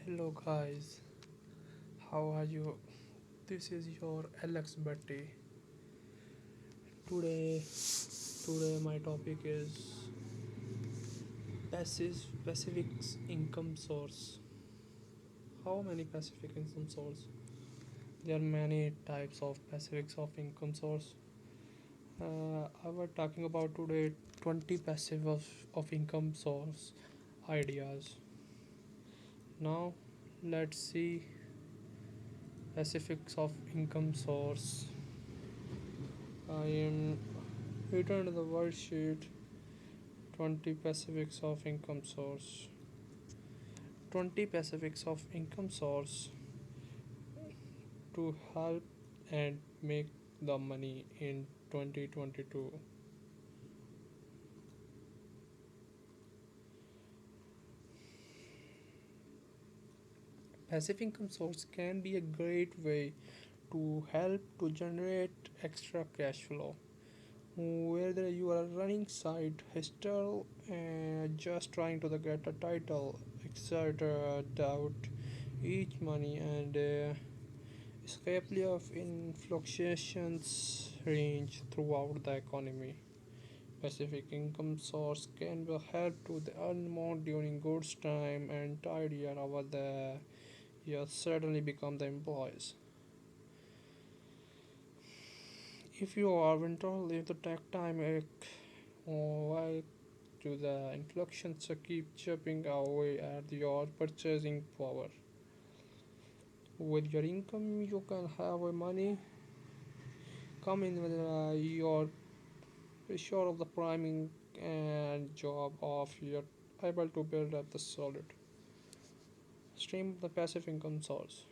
Hello guys, how are you? This is your Alex Batty. Today, today my topic is passive income source. How many passive income source? There are many types of passive of income source. I was talking about today 20 passive of income source ideas. Now, let's see pacifics of income source. I am return to the worksheet 20 pacifics of income source. 20 pacifics of income source to help and make the money in 2022. Passive income source can be a great way to help to generate extra cash flow. Whether you are running side hustle and just trying to get a title, exert doubt each money and escape of fluctuations range throughout the economy. Pacific income source can be help to the earn more during goods time and tidier over the years suddenly become the employees. If you are winter leave the tech time why to the inflections keep chipping away at your purchasing power. With your income you can have money come in with your sure of the priming and job of you're able to build up the solid stream of the passive income source.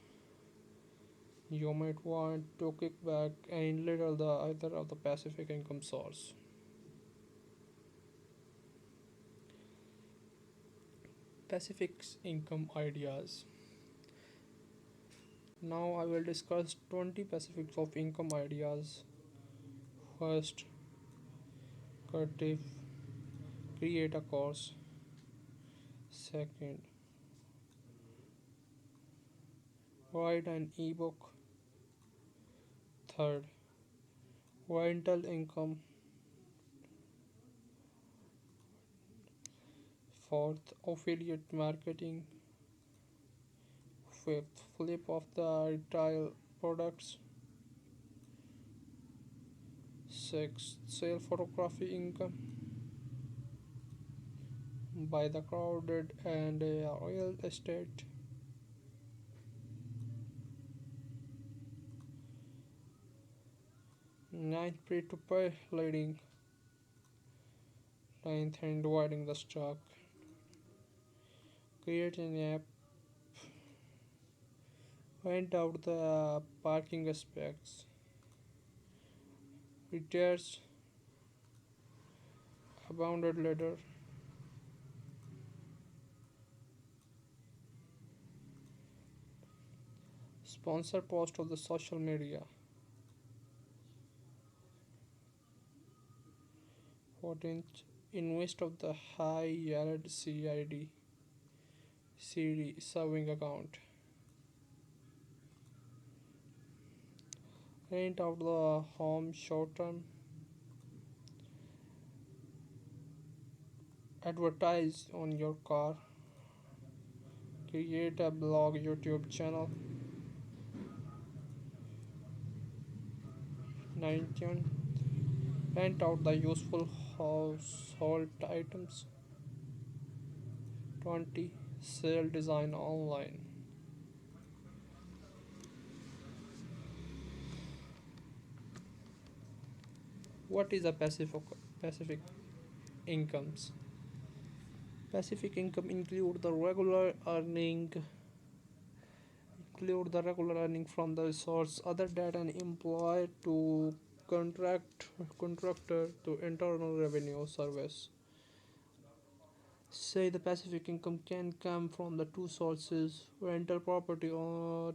You might want to kick back and little the either of the passive income source. Pacific income ideas. Now I will discuss 20 pacifics of income ideas. First, creative create a course. Second, write an ebook. Third, rental income. Fourth, affiliate marketing. Fifth, flip of the retail products. Sixth, sale photography income by the crowded and real estate. Ninth, pay to pay leading. Ninth, and dividing the stock. Create an app. Rent out the parking aspects. Retires abounded later. Sponsor post of the social media. 14th, invest of the high yield CD saving account. Rent out the home short term. Advertise on your car. Create a blog YouTube channel. 19. Rent out the useful household items. 20. Sell design online. What is a pacific incomes? Pacific income include the regular earning from the source other than an employee to contractor to internal revenue service. Say the pacific income can come from the two sources rental property or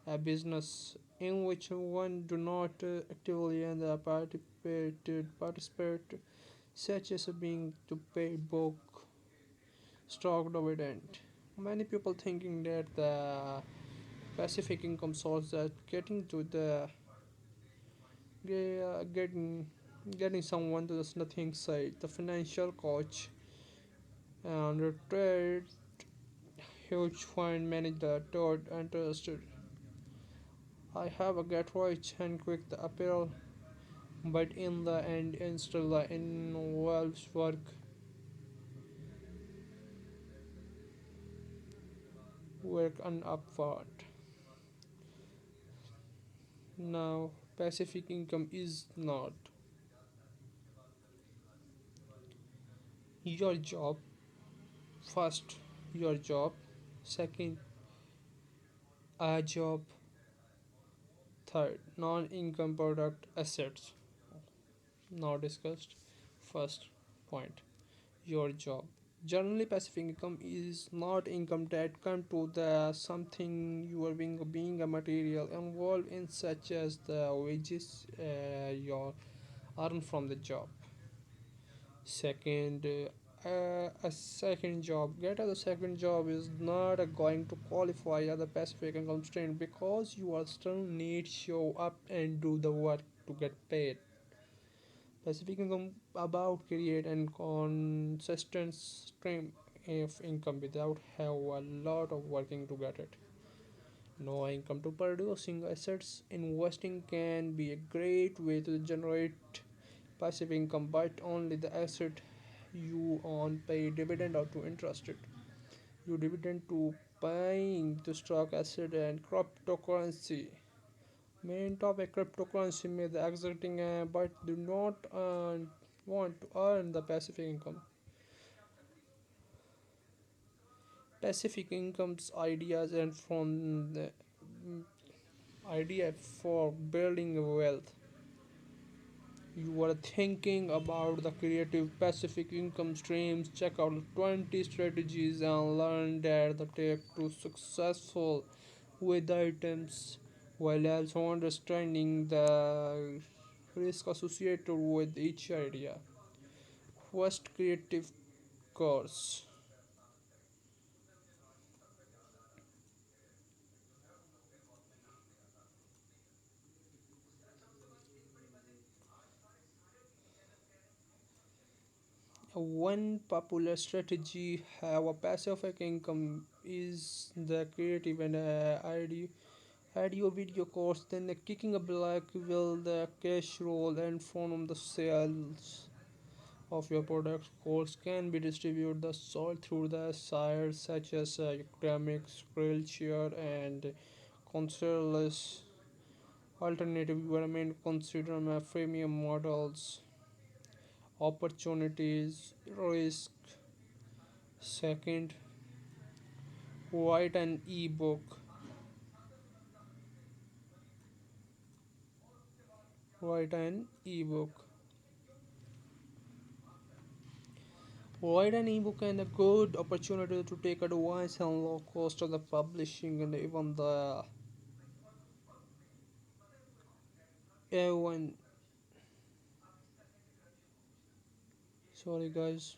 a business in which one do not actively and participate such as being to pay book stock dividend Many people thinking that the pacific income source that getting to the getting getting someone to the nothing side, the financial coach and retired huge fund manager told interested. I have a get rich and quick the appeal, but in the end, still involves work and upward. Now, passive income is not your job. First, your job. Second, a job. Third, non-income product assets. Now discussed. First point, your job. Generally, passive income is not income that come to the something you are being a material involved in, such as the wages you earn from the job. Second, a second job. Get a second job is not going to qualify as a passive income stream because you are still need show up and do the work to get paid. Passive income about create and consistent stream of income without have a lot of working to get it. No income to producing assets. Investing can be a great way to generate passive income, but only the asset you own pay dividend or to interest it. You dividend to buying the stock asset and cryptocurrency. Main topic cryptocurrency may the exciting but do not want to earn the passive income. Pacific income's ideas and from the mm, idea for building wealth. You are thinking about the creative Pacific income streams, check out 20 strategies and learn that the take to successful with items while also understanding the risk associated with each idea. First creative course. One popular strategy have a passive income is the creative and add your video course, then the kicking a black will the cash roll and from the sales of your product. Course can be distributed the sold through the sites such as academics, Skillshare and consularless alternative environment consider my freemium models, opportunities, risk. Second, write an ebook. Write an ebook. Write an ebook and a good opportunity to take advice on low cost of the publishing and even sorry guys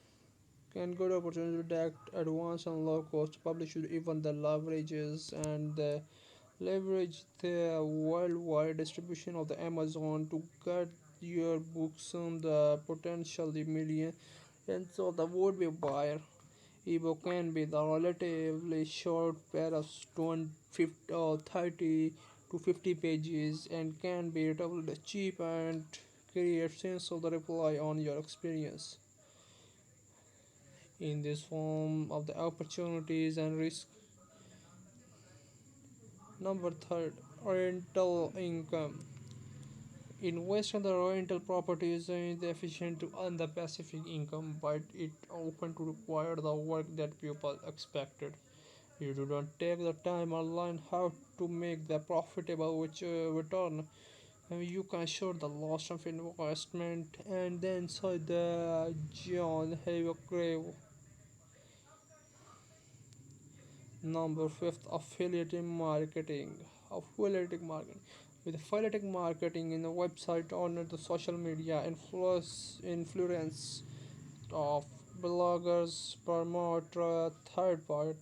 can good opportunity to take advance on low cost publish even the leverages and leverage the worldwide distribution of the Amazon to get your books on the potentially million and so the would be buyer. Ebook can be the relatively short pair of 50 or 30 to 50 pages and can be relatively cheap and create sense of the reply on your experience. In this form of the opportunities and risk. Number third, rental income. Invest in the rental properties is efficient to earn the passive income, but it often to require the work that people expected. You do not take the time or learn how to make the profitable which return. You can show the loss of investment and then so the John have a grave. Number fifth, affiliate marketing. Affiliate marketing. With affiliate marketing in the website on the social media influence of bloggers promote third party